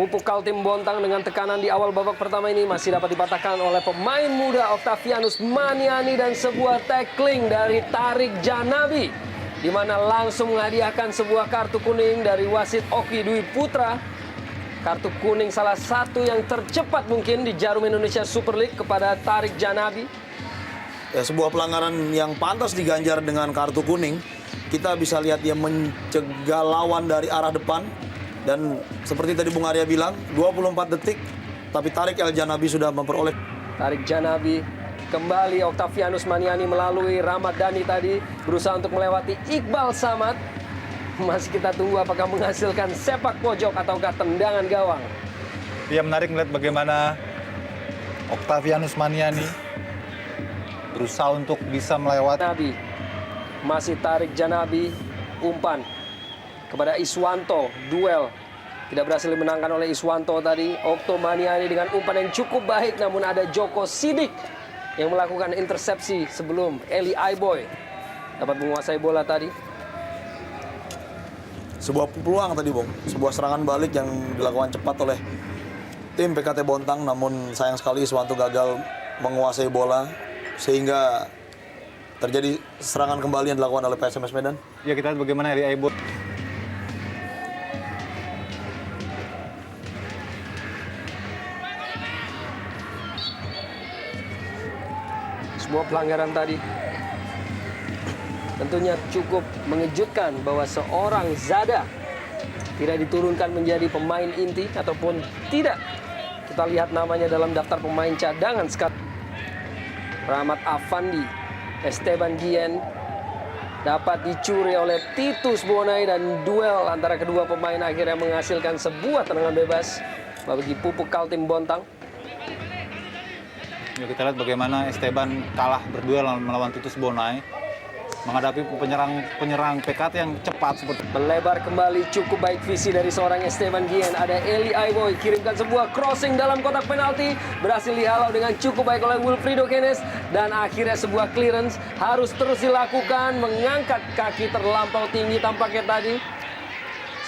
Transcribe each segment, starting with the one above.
Pupuk Kaltim Bontang dengan tekanan di awal babak pertama ini masih dapat dipatahkan oleh pemain muda Octavianus Maniani dan sebuah tackling dari Tarik Janabi, di mana langsung menghadiahkan sebuah kartu kuning dari wasit Oki Dwi Putra. Kartu kuning salah satu yang tercepat mungkin di Jarum Indonesia Super League kepada Tarik Janabi. Ya, sebuah pelanggaran yang pantas diganjar dengan kartu kuning. Kita bisa lihat dia mencegah lawan dari arah depan. Dan seperti tadi Bung Arya bilang, 24 detik, tapi Tarik El Janabi sudah memperoleh. Tarik Janabi kembali, Octavianus Maniani melalui Rahmat Dhani tadi berusaha untuk melewati Iqbal Samad. Masih kita tunggu apakah menghasilkan sepak pojok ataukah tendangan gawang. Dia menarik melihat bagaimana Octavianus Maniani berusaha untuk bisa melewati. Nabi masih Tarik Janabi, umpan kepada Iswanto, duel tidak berhasil dimenangkan oleh Iswanto tadi. Okto Maniani dengan umpan yang cukup baik, namun ada Joko Sidik yang melakukan intersepsi sebelum Eli Aiboy dapat menguasai bola tadi. Sebuah peluang tadi, Bung. Sebuah serangan balik yang dilakukan cepat oleh tim PKT Bontang, namun sayang sekali Iswanto gagal menguasai bola sehingga terjadi serangan kembali yang dilakukan oleh PSMS Medan. Ya, kita lihat bagaimana Eli Aiboy. Sebuah pelanggaran tadi tentunya cukup mengejutkan bahwa seorang Zada tidak diturunkan menjadi pemain inti ataupun tidak. Kita lihat namanya dalam daftar pemain cadangan sekarang. Rahmat Afandi, Esteban Gien dapat dicuri oleh Titus Bonai dan duel antara kedua pemain akhirnya menghasilkan sebuah tendangan bebas bagi Pupuk Kaltim Bontang. Ya, kita lihat bagaimana Esteban kalah berduel melawan Titus Bonai menghadapi penyerang PKT yang cepat seperti. Melebar kembali, cukup baik visi dari seorang Esteban Gien. Ada Eli Aiboy, kirimkan sebuah crossing dalam kotak penalti, berhasil dihalau dengan cukup baik oleh Wilfrido Kenes, dan akhirnya sebuah clearance harus terus dilakukan, mengangkat kaki terlampau tinggi tampaknya tadi.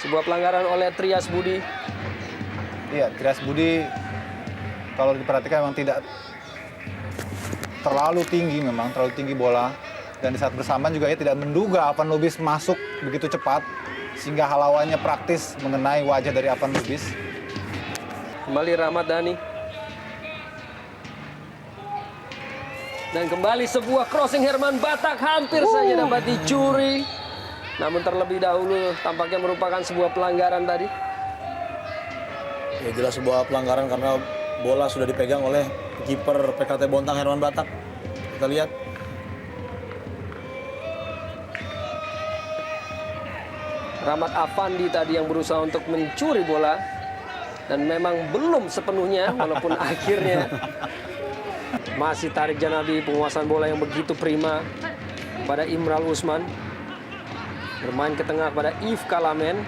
Sebuah pelanggaran oleh Trias Budi. Iya, Trias Budi kalau diperhatikan memang tidak terlalu tinggi, memang terlalu tinggi bola. Dan di saat bersamaan juga ia tidak menduga Avan Lubis masuk begitu cepat sehingga halauannya praktis mengenai wajah dari Avan Lubis. Kembali Rahmat Dhani. Dan kembali sebuah crossing Herman Batak hampir saja dapat dicuri. Namun terlebih dahulu tampaknya merupakan sebuah pelanggaran tadi. Ya, jelas sebuah pelanggaran karena bola sudah dipegang oleh kiper PKT Bontang Herman Batak. Kita lihat. Rahmat Afandi tadi yang berusaha untuk mencuri bola dan memang belum sepenuhnya, walaupun akhirnya masih Tarik Janabi, penguasaan bola yang begitu prima pada Imral Usman, bermain ke tengah pada Yves Kalamen,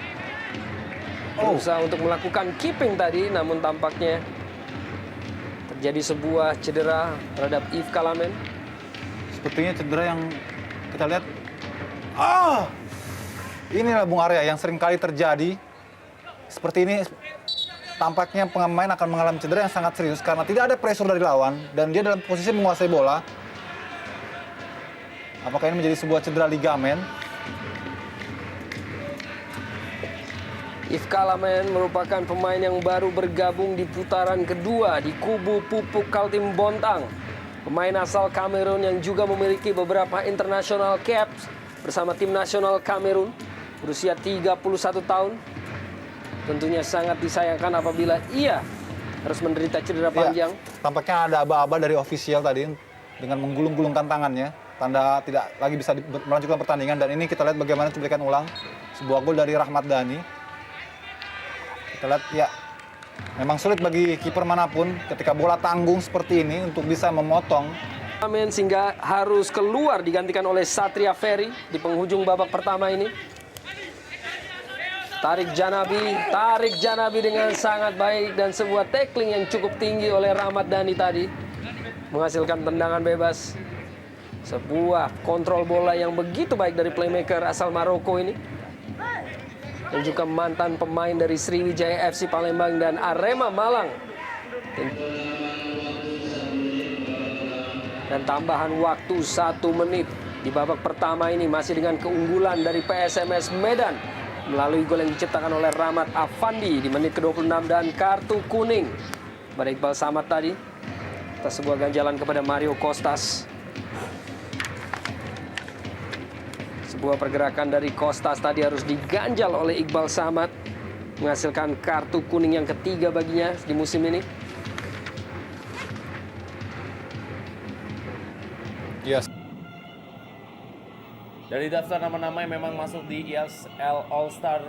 berusaha untuk melakukan keeping tadi, namun tampaknya terjadi sebuah cedera terhadap Yves Kalamen. Sepertinya cedera yang kita lihat. Inilah Bung Arya yang sering kali terjadi. Seperti ini tampaknya pemain akan mengalami cedera yang sangat serius karena tidak ada pressure dari lawan dan dia dalam posisi menguasai bola. Apakah ini menjadi sebuah cedera ligamen? Yves Kalamen merupakan pemain yang baru bergabung di putaran kedua di kubu Pupuk Kaltim Bontang. Pemain asal Kamerun yang juga memiliki beberapa international caps bersama tim nasional Kamerun. Berusia 31 tahun, tentunya sangat disayangkan apabila ia harus menderita cedera panjang. Ya, tampaknya ada aba-aba dari ofisial tadi dengan menggulung-gulungkan tangannya, tanda tidak lagi bisa melanjutkan pertandingan. Dan ini kita lihat bagaimana cuplikan ulang sebuah gol dari Rahmat Dhani. Kita lihat, ya, memang sulit bagi kiper manapun ketika bola tanggung seperti ini untuk bisa memotong. Sehingga harus keluar digantikan oleh Satria Ferry di penghujung babak pertama ini. Tarik Janabi dengan sangat baik dan sebuah tackling yang cukup tinggi oleh Rahmat Dhani tadi menghasilkan tendangan bebas. Sebuah kontrol bola yang begitu baik dari playmaker asal Maroko ini. dan juga mantan pemain dari Sriwijaya FC Palembang dan Arema Malang. Dan tambahan waktu 1 menit di babak pertama ini masih dengan keunggulan dari PSMS Medan melalui gol yang diciptakan oleh Rahmat Afandi di menit ke-26 dan kartu kuning pada Iqbal Samad tadi atas sebuah ganjalan kepada Mario Kostas. Sebuah pergerakan dari Kostas tadi harus diganjal oleh Iqbal Samad, menghasilkan kartu kuning yang ketiga baginya di musim ini. Yes. Dari daftar nama-nama yang memang masuk di ESL All Star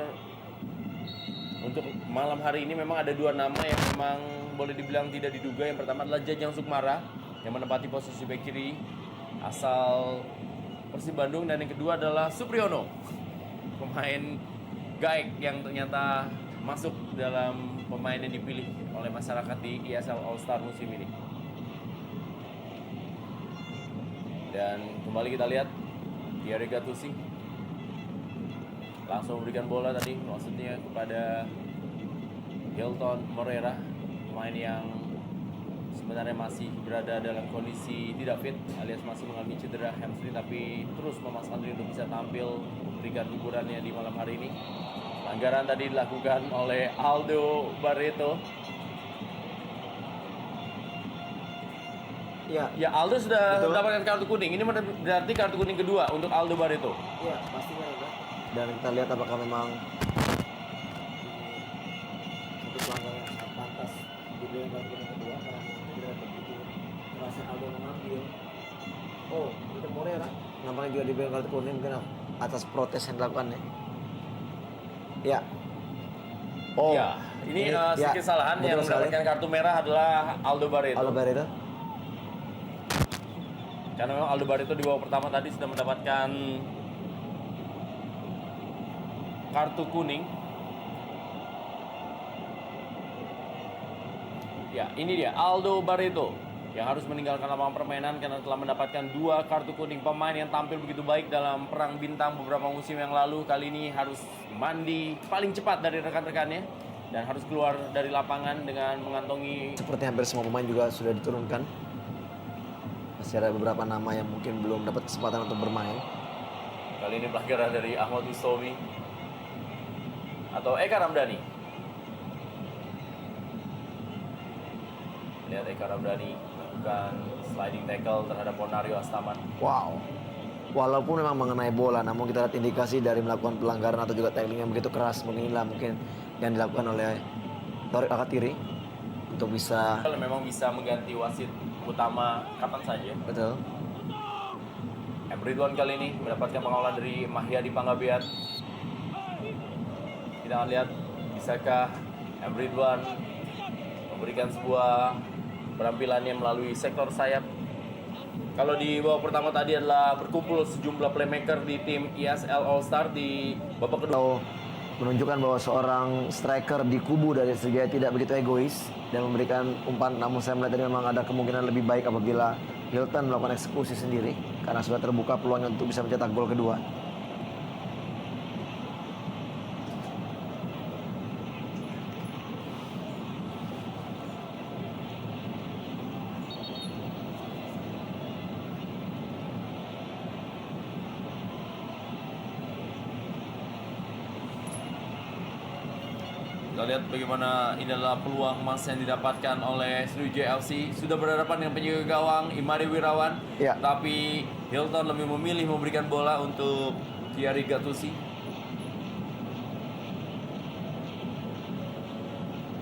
untuk malam hari ini, memang ada 2 nama yang memang boleh dibilang tidak diduga. Yang pertama adalah Jajang Sukmara yang menempati posisi bek kiri asal Persib Bandung, dan yang kedua adalah Supriyono, pemain Gaek yang ternyata masuk dalam pemain yang dipilih oleh masyarakat di ESL All Star musim ini. Dan kembali kita lihat Thierry Gattuso langsung memberikan bola tadi, maksudnya kepada Hilton Moreira, pemain yang sebenarnya masih berada dalam kondisi tidak fit alias masih mengalami cedera hamstring, tapi terus memaksakan diri untuk bisa tampil memberikan hiburannya di malam hari ini. Pelanggaran tadi dilakukan oleh Aldo Barreto. Ya, Aldo sudah mendapatkan kartu kuning. Ini berarti kartu kuning kedua untuk Aldo Barreto. Iya, pastinya ada. Dan kita lihat apakah memang satu pelanggaran yang sangat pantas diberikan kartu kuning kedua, karena tidak begitu merasa Aldo mengambil. Oh, itu Moreira nampaknya juga diberikan kartu kuning mungkin atas protes yang dilakukan ya. Ya. Oh, Ya, ini sedikit kesalahan. betul Yang sekali. mendapatkan kartu merah adalah Aldo Barreto. Aldo Barreto. Karena memang Aldo Barreto di babak pertama tadi sudah mendapatkan kartu kuning. Ya, ini dia Aldo Barreto yang harus meninggalkan lapangan permainan karena telah mendapatkan 2 kartu kuning. Pemain yang tampil begitu baik dalam perang bintang beberapa musim yang lalu, kali ini harus mandi paling cepat dari rekan-rekannya dan harus keluar dari lapangan dengan mengantongi. Seperti hampir semua pemain juga sudah diturunkan. Masih ada beberapa nama yang mungkin belum dapat kesempatan untuk bermain. Kali ini pelanggaran dari Ahmad Ustomi atau Eka Ramdhani. Lihat Eka Ramdhani melakukan sliding tackle terhadap Ponario Astaman. Wow. Walaupun memang mengenai bola, namun kita lihat indikasi dari melakukan pelanggaran atau juga tackling yang begitu keras. Inilah mungkin yang dilakukan oleh Torik Akatiri untuk bisa. Memang bisa mengganti wasit utama kapan saja. Betul. M. Ridwan kali ini mendapatkan pengawalan dari Mahyadi Panggabean. Kita akan lihat bisakah M. Ridwan memberikan sebuah penampilannya melalui sektor sayap. Kalau di babak pertama tadi adalah berkumpul sejumlah playmaker di tim ESL All Star, di babak kedua Menunjukkan bahwa seorang striker di kubu dari Sriwijaya tidak begitu egois dan memberikan umpan, namun saya melihat tadi memang ada kemungkinan lebih baik apabila Hilton melakukan eksekusi sendiri karena sudah terbuka peluangnya untuk bisa mencetak gol kedua. Kita lihat bagaimana ini adalah peluang emas yang didapatkan oleh Sriwijaya FC. Sudah berhadapan dengan penjaga gawang Imade Wirawan, Ya. tapi Hilton lebih memilih memberikan bola untuk Thierry Gattuso.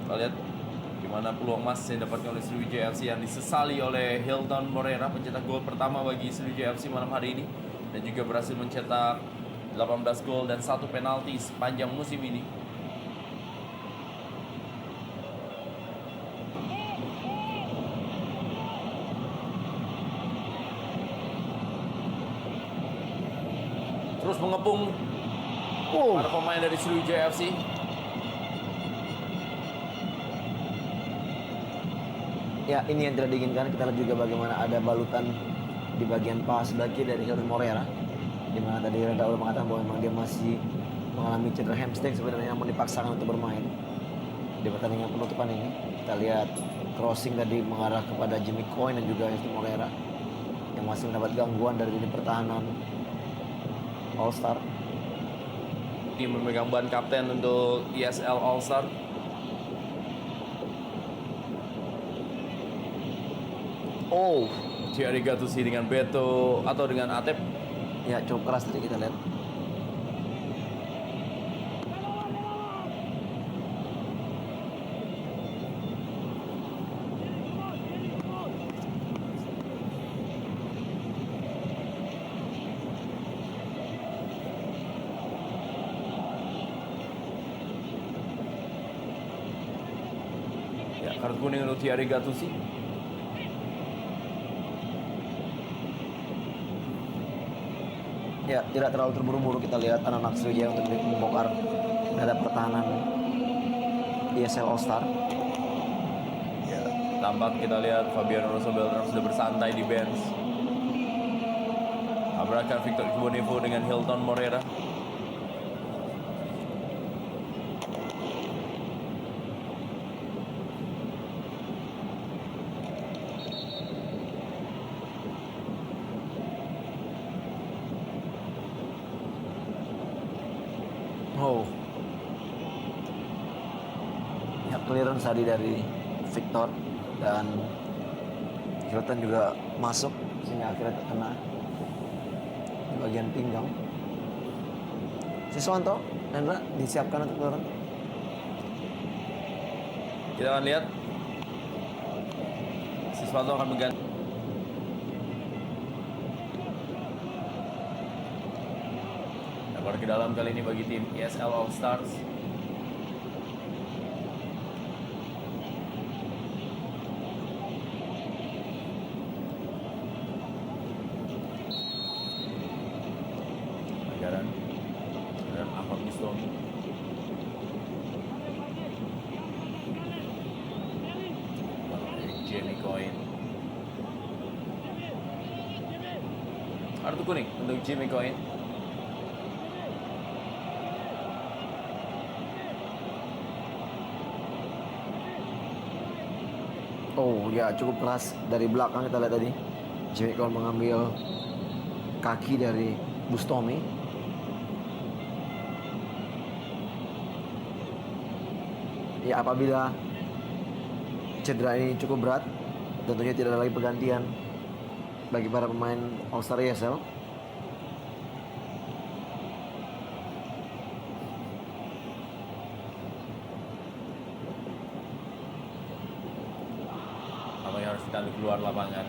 Kita lihat bagaimana peluang emas yang didapatkan oleh Sriwijaya FC yang disesali oleh Hilton Moreira, pencetak gol pertama bagi Sriwijaya FC malam hari ini, dan juga berhasil mencetak 18 gol dan 1 penalti sepanjang musim ini. Terus mengepung para pemain dari Sriwijaya FC. Ya, ini yang tidak diinginkan. Kita lihat juga bagaimana ada balutan di bagian paha sebelah kiri dari Hilton Moreira, di mana tadi Reda Ul mengatakan bahwa memang dia masih mengalami cedera hamstring sebenarnya, namun dipaksakan untuk bermain di pertandingan penutupan ini. Kita lihat crossing tadi mengarah kepada Jimmy Coyne dan juga Hilton Moreira yang masih mendapat gangguan dari lini pertahanan All Star. Tim memegang ban kapten untuk ESL All Star. Oh, Thierry Gattuso dengan Beto atau dengan Atep. ya cukup keras tadi kita lihat. Ya, kartu kuning untuk Thierry Gattuso. Ya, tidak terlalu terburu-buru kita lihat anak-anak Sriwijaya untuk membongkar terhadap pertahanan ESL All Star. Ya, tampak kita lihat Fabiano Rosso Beltran sudah bersantai di bench. Tabrakan Victor Ibonevo dengan Hilton Moreira. Oh. Ya, clearance tadi dari Victor dan Hilton juga masuk sehingga akhirnya terkena di bagian pinggang. Siswanto, Nandra disiapkan untuk turun. Kita akan lihat Siswanto akan mengganti. Lebar ke dalam kali ini bagi tim ESL All Stars. Agaran dan Ahmad Mustomi. Jamie Coyne. Kartu kuning untuk Jamie Coyne. Oh ya, cukup keras dari belakang kita lihat tadi. Jimmy Coyne mengambil kaki dari Bustomi. Ya, apabila cedera ini cukup berat, tentunya tidak ada lagi pergantian bagi para pemain All Star ESL. Apa yang harus kita keluar lapangan?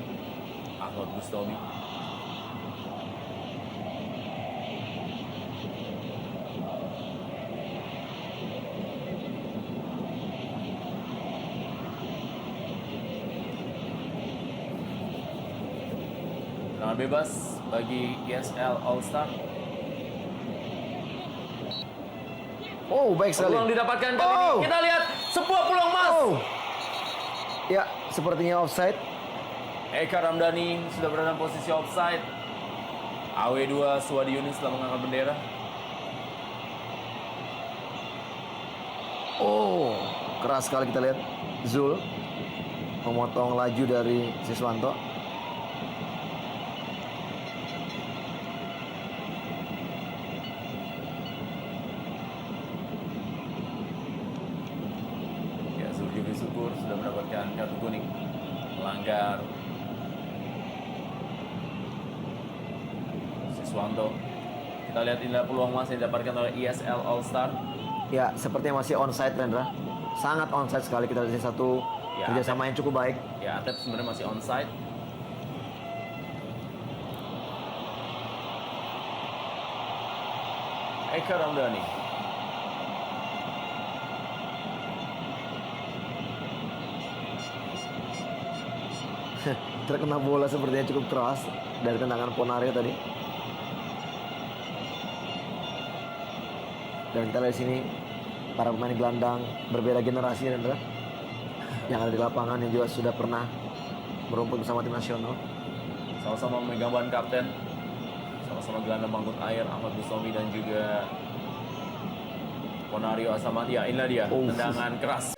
Ahmad Bustomi. Tendangan bebas bagi ESL All Star. Oh, baik sekali. Peluang didapatkan kali Oh. ini. Kita lihat sebuah peluang emas. Oh. Ya, sepertinya offside. Eka Ramdhani sudah berada dalam posisi offside. AW2 Suwadi Yunis telah mengangkat bendera. Oh, keras sekali kita lihat. Zul memotong laju dari Siswanto. Ya, Zulkifli Syukur sudah mendapatkan kartu kuning. Melanggar. Siswanto. Kita lihat inilah peluang emas yang didapatkan oleh ESL All Star. Ya, sepertinya masih onside, Rendra. Sangat onside sekali kita lihat satu Ya, kerjasama yang cukup baik. Ya, Atep sebenarnya masih onside. Eka Ramdhani. Terkena bola sepertinya cukup keras dari tendangan Ponario tadi. Dan kita lihat di sini para pemain gelandang berbeda generasi, Rendra, yang ada di lapangan yang juga sudah pernah merumput bersama tim nasional. Sama-sama memegang ban kapten. Sama-sama gelandang bangkut air Ahmad Bustomi dan juga Ponario Asamatia, inilah dia tendangan keras.